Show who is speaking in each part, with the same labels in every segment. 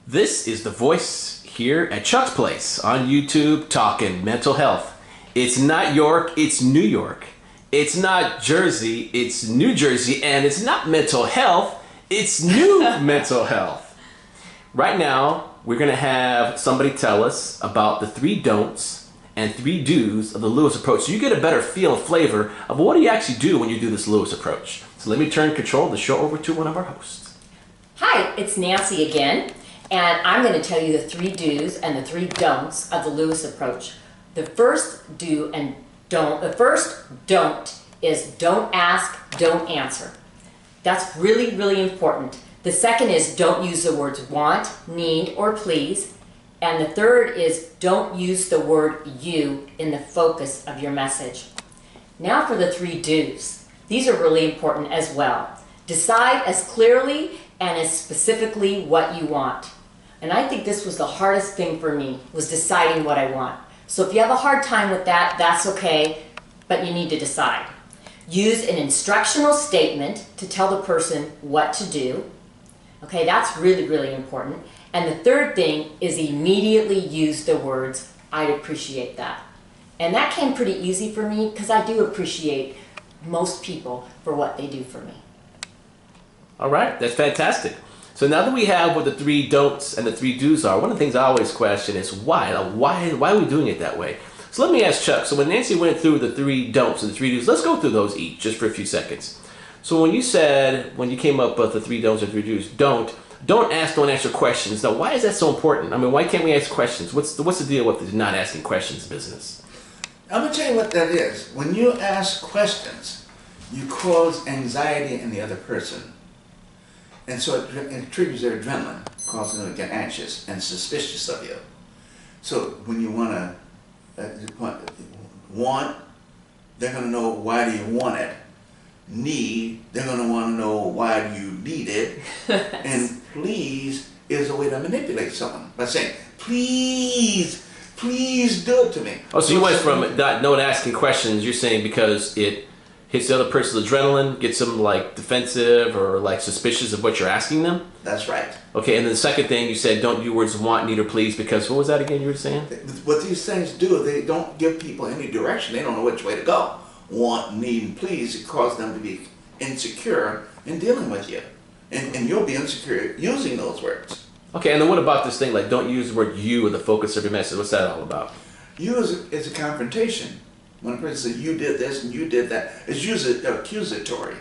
Speaker 1: This is the voice here at Chuck's Place on YouTube talking mental health. It's not York, it's New York. It's not Jersey, it's New Jersey. And it's not mental health, it's new mental health. Right now, we're going to have somebody tell us about the 3 don'ts and 3 do's of the Lewis approach. So you get a better feel and flavor of what do you actually do when you do this Lewis approach. So let me turn control of the show over to one of our hosts.
Speaker 2: Hi, it's Nancy again. And I'm going to tell you the 3 do's and the 3 don'ts of the Lewis approach. The first do and don't, the first don't is don't ask, don't answer. That's really, really important. The second is don't use the words want, need, or please. And the third is don't use the word you in the focus of your message. Now for the 3 do's. These are really important as well. Decide as clearly and as specifically what you want. And I think this was the hardest thing for me, was deciding what I want. So if you have a hard time with that, that's okay, but you need to decide. Use an instructional statement to tell the person what to do. Okay, that's really, really important. And the third thing is immediately use the words, I'd appreciate that. And that came pretty easy for me because I do appreciate most people for what they do for me.
Speaker 1: All right, that's fantastic. So now that we have what the 3 don'ts and the 3 do's are, one of the things I always question is why? Why are we doing it that way? So let me ask Chuck. So when Nancy went through the 3 don'ts and the 3 do's, let's go through those each just for a few seconds. So when you said, when you came up with the 3 don'ts and 3 do's, don't ask, don't answer questions. Now, why is that so important? I mean, why can't we ask questions? What's the deal with the not asking questions business?
Speaker 3: I'm going to tell you what that is. When you ask questions, you cause anxiety in the other person. And so it triggers their adrenaline, causing them to get anxious and suspicious of you. So when you want they're going to know why do you want it. Need, they're going to want to know why do you need it. And please is a way to manipulate someone by saying, please do it to me.
Speaker 1: Oh, so you went from not asking questions, you're saying because it hits the other person's adrenaline, gets them like defensive or like suspicious of what you're asking them?
Speaker 3: That's right.
Speaker 1: Okay, and then the second thing you said, don't use words want, need, or please, because what was that again you were saying?
Speaker 3: What these things do, they don't give people any direction. They don't know which way to go. Want, need, and please, it causes them to be insecure in dealing with you. And you'll be insecure using those words.
Speaker 1: Okay, and then what about this thing, like don't use the word you or the focus of your message? What's that all about?
Speaker 3: You is a confrontation. When a person says, you did this and you did that, it's usually accusatory.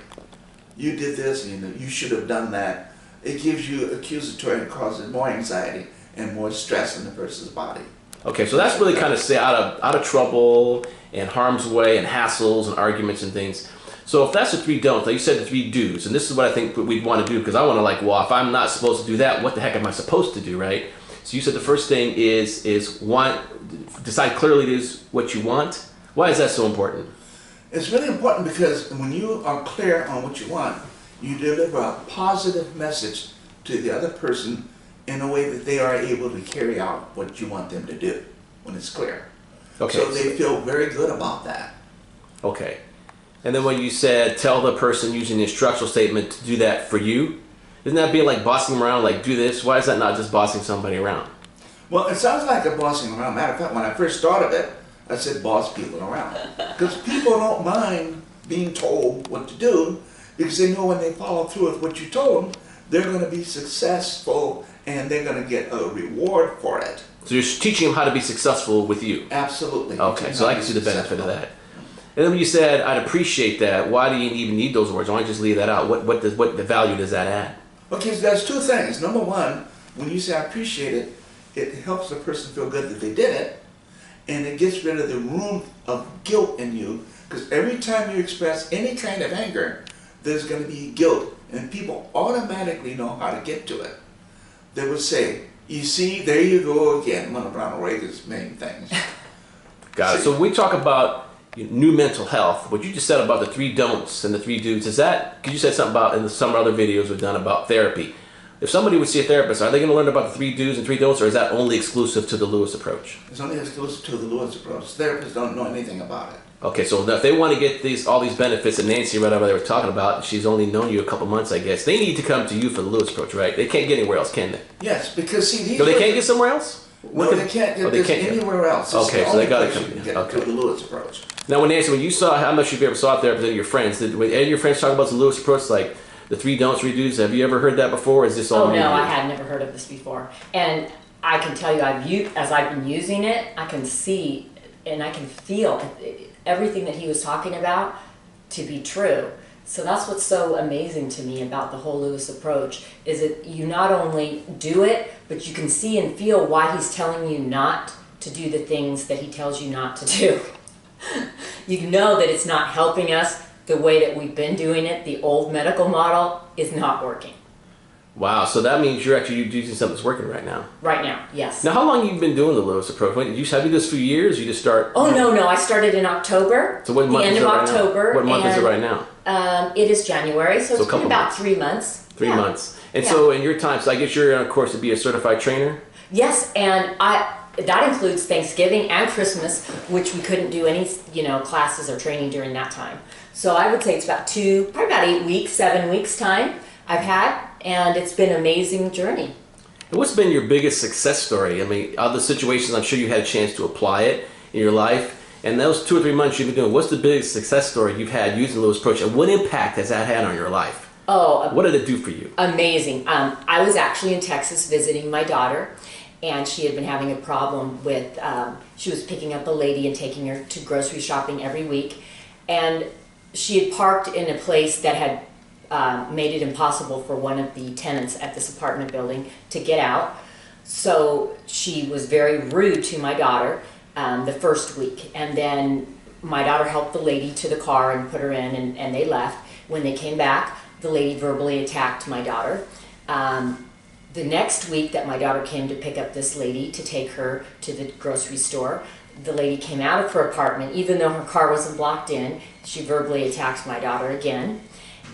Speaker 3: You did this and you should have done that. It gives you accusatory and causes more anxiety and more stress in the person's body.
Speaker 1: Okay, so that's really kind of say out of trouble and harm's way and hassles and arguments and things. So if that's the 3 don'ts, like you said the 3 do's, and this is what I think we'd want to do, because I want to like, well, if I'm not supposed to do that, what the heck am I supposed to do, right? So you said the first thing is decide clearly it is what you want. Why is that so important?
Speaker 3: It's really important because when you are clear on what you want, you deliver a positive message to the other person in a way that they are able to carry out what you want them to do when it's clear. Okay. So they feel very good about that.
Speaker 1: Okay. And then when you said tell the person using the instructional statement to do that for you, isn't that being like bossing them around, like do this? Why is that not just bossing somebody around?
Speaker 3: Well, it sounds like a bossing around. Matter of fact, when I first started it, I said boss people around. Because people don't mind being told what to do because they know when they follow through with what you told them, they're going to be successful and they're going to get a reward for it.
Speaker 1: So you're teaching them how to be successful with you?
Speaker 3: Absolutely.
Speaker 1: Okay, so I can see the benefit of that. And then when you said, I'd appreciate that, why do you even need those words? Why don't you just leave that out? What the value does that add?
Speaker 3: Okay, so there's 2 things. Number one, when you say I appreciate it, it helps the person feel good that they did it. And it gets rid of the room of guilt in you, because every time you express any kind of anger, there's going to be guilt, and people automatically know how to get to it. They would say, you see, there you go again, one of Ronald Reagan's main things.
Speaker 1: Got it. So when we talk about new mental health, what you just said about the 3 don'ts and the 3 do's, could you say something about in some other videos we've done about therapy? if somebody would see a therapist, are they going to learn about the 3 do's and 3 don'ts, or is that only exclusive to the Lewis approach?
Speaker 3: It's only exclusive to the Lewis approach. Therapists don't know anything about it.
Speaker 1: Okay, so if they want to get all these benefits that Nancy right over there was talking about, she's only known you a couple months, I guess. They need to come to you for the Lewis approach, right? They can't get anywhere else, can they?
Speaker 3: Yes, because see,
Speaker 1: So they can't get somewhere else?
Speaker 3: No, they can't get this anywhere else. This
Speaker 1: Okay,
Speaker 3: is the
Speaker 1: so they
Speaker 3: only
Speaker 1: got to
Speaker 3: place
Speaker 1: come
Speaker 3: you can
Speaker 1: here.
Speaker 3: get
Speaker 1: Okay.
Speaker 3: to the Lewis approach.
Speaker 1: Now, when Nancy, when you saw how much you've ever saw a therapist and your friends, did any of your friends talk about the Lewis approach, like the 3 don'ts, 3 do's? Have you ever heard that before? Or is this all
Speaker 2: Oh
Speaker 1: new to
Speaker 2: no,
Speaker 1: you?
Speaker 2: I had never heard of this before. And I can tell you, as I've been using it, I can see and I can feel everything that he was talking about to be true. So that's what's so amazing to me about the whole Lewis approach, is that you not only do it, but you can see and feel why he's telling you not to do the things that he tells you not to do. You know that it's not helping us the way that we've been doing it. The old medical model is not working.
Speaker 1: Wow, so that means you're actually using something that's working right now.
Speaker 2: Right now, yes.
Speaker 1: Now, how long have you been doing the Lewis approach? Have you done this for years? You just start?
Speaker 2: Oh no! I started in October.
Speaker 1: So what month
Speaker 2: the end
Speaker 1: is it
Speaker 2: of
Speaker 1: right
Speaker 2: October.
Speaker 1: now? What month is it right now?
Speaker 2: It is January, so it's been
Speaker 1: couple
Speaker 2: about
Speaker 1: months.
Speaker 2: 3 months.
Speaker 1: 3
Speaker 2: Yeah.
Speaker 1: months. And
Speaker 2: Yeah.
Speaker 1: so in your time, so I guess you're on a course to be a certified trainer?
Speaker 2: Yes, and that includes Thanksgiving and Christmas, which we couldn't do any classes or training during that time. So I would say it's probably about 8 weeks, 7 weeks time I've had, and it's been an amazing journey.
Speaker 1: And what's been your biggest success story? I mean, other situations, I'm sure you had a chance to apply it in your life. And those 2 or 3 months you've been doing, what's the biggest success story you've had using the Lewis approach, and what impact has that had on your life?
Speaker 2: Oh,
Speaker 1: What did it do for you?
Speaker 2: amazing. I was actually in Texas visiting my daughter, and she had been having a problem with, she was picking up a lady and taking her to grocery shopping every week. And she had parked in a place that had made it impossible for one of the tenants at this apartment building to get out. So she was very rude to my daughter the first week. And then my daughter helped the lady to the car and put her in, and they left. When they came back, the lady verbally attacked my daughter. The next week that my daughter came to pick up this lady to take her to the grocery store, the lady came out of her apartment. Even though her car wasn't blocked in, she verbally attacked my daughter again.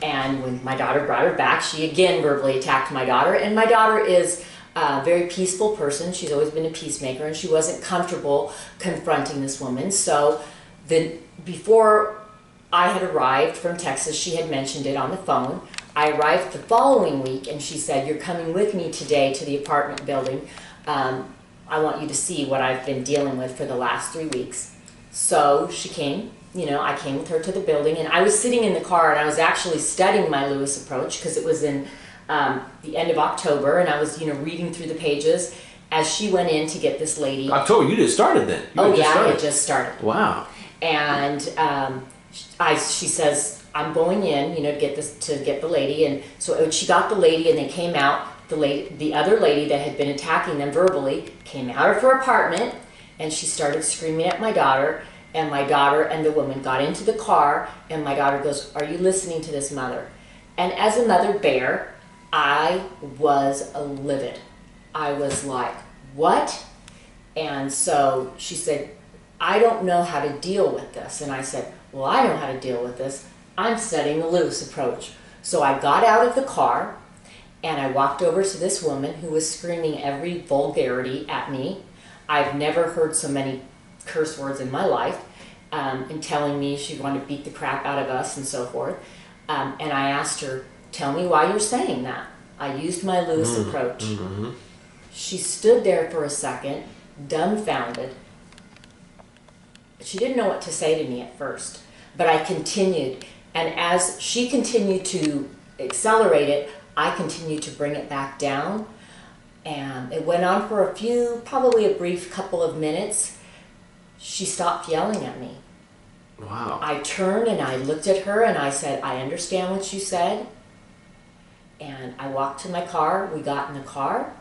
Speaker 2: And when my daughter brought her back, she again verbally attacked my daughter. And my daughter is a very peaceful person. She's always been a peacemaker, and she wasn't comfortable confronting this woman. So before I had arrived from Texas, she had mentioned it on the phone. I arrived the following week, and she said, "You're coming with me today to the apartment building. I want you to see what I've been dealing with for the last 3 weeks." So she came. I came with her to the building, and I was sitting in the car, and I was actually studying my Lewis approach because it was in the end of October, and I was, reading through the pages as she went in to get this lady.
Speaker 1: October, you just started then.
Speaker 2: I had just started.
Speaker 1: Wow.
Speaker 2: And she says, "I'm going in, to get the lady." And so she got the lady, and they came out. The other lady that had been attacking them verbally came out of her apartment, and she started screaming at my daughter. And my daughter and the woman got into the car, and my daughter goes, "Are you listening to this, mother?" And as a mother bear, I was livid. I was like, "What?" And so she said, "I don't know how to deal with this." And I said, "Well, I know how to deal with this. I'm studying the Lewis approach." So I got out of the car, and I walked over to this woman who was screaming every vulgarity at me. I've never heard so many curse words in my life, and telling me she wanted to beat the crap out of us and so forth. And I asked her, "Tell me why you're saying that." I used my Lewis approach.
Speaker 1: Mm-hmm.
Speaker 2: She stood there for a second, dumbfounded. She didn't know what to say to me at first, but I continued. And as she continued to accelerate it, I continued to bring it back down. And it went on for probably a brief couple of minutes. She stopped yelling at me.
Speaker 1: Wow.
Speaker 2: I turned and I looked at her and I said, "I understand what you said." And I walked to my car. We got in the car,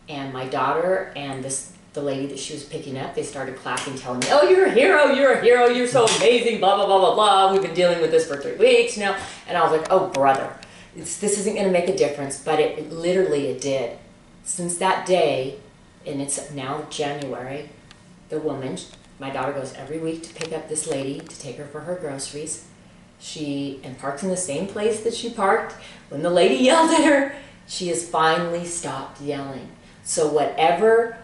Speaker 2: and my daughter and the lady that she was picking up, they started clapping, telling me, "Oh, you're a hero, you're so amazing, blah, blah, blah, blah, blah. We've been dealing with this for 3 weeks now." And I was like, "Oh, brother, this isn't going to make a difference." But it literally did. Since that day, and it's now January, the woman, my daughter goes every week to pick up this lady to take her for her groceries. She parks in the same place that she parked. When the lady yelled at her, She has finally stopped yelling. So whatever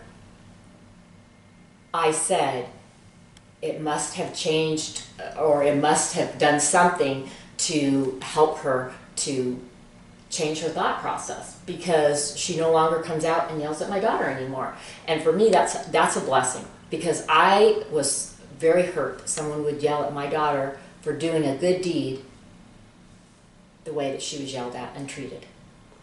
Speaker 2: I said, it must have changed, or it must have done something to help her to change her thought process, because she no longer comes out and yells at my daughter anymore. And for me, that's a blessing, because I was very hurt someone would yell at my daughter for doing a good deed the way that she was yelled at and treated.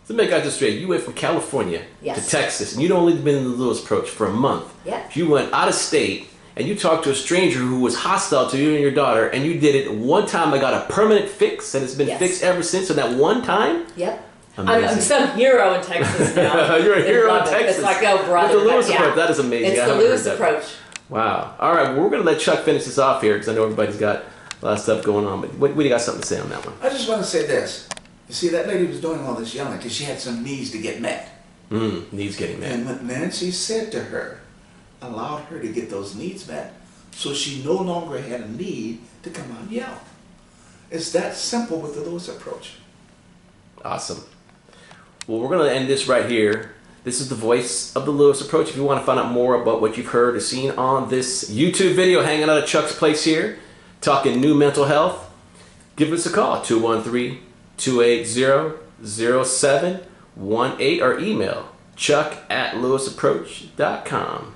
Speaker 1: So make out this straight. You went from California
Speaker 2: Yes.
Speaker 1: to Texas, and you'd only been in the Lewis Approach for a month.
Speaker 2: Yeah.
Speaker 1: You went out of state, and you talked to a stranger who was hostile to you and your daughter, and you did it one time. I got a permanent fix, and it's been
Speaker 2: Yes.
Speaker 1: fixed ever since. So that one time,
Speaker 2: Yep.
Speaker 1: Amazing.
Speaker 2: I'm some hero in Texas now.
Speaker 1: You're a
Speaker 2: They
Speaker 1: hero in
Speaker 2: love it.
Speaker 1: Texas.
Speaker 2: It's like, oh, brother.
Speaker 1: With the Lewis
Speaker 2: but
Speaker 1: Approach, that is amazing.
Speaker 2: It's
Speaker 1: I
Speaker 2: the
Speaker 1: haven't heard
Speaker 2: Lewis
Speaker 1: that.
Speaker 2: approach.
Speaker 1: Wow. All right, well, we're going to let Chuck finish this off here, because I know everybody's got a lot of stuff going on. But what do you got something to say on that one?
Speaker 3: I just want to say this. You see, that lady was doing all this yelling because she had some needs to get met.
Speaker 1: Needs getting met.
Speaker 3: And what Nancy said to her allowed her to get those needs met, so she no longer had a need to come out and yell. It's that simple with the Lewis Approach.
Speaker 1: Awesome. Well, we're going to end this right here. This is the voice of the Lewis Approach. If you want to find out more about what you've heard or seen on this YouTube video, hanging out at Chuck's place here, talking new mental health, give us a call, 213-280-0718, or email chuck@lewisapproach.com.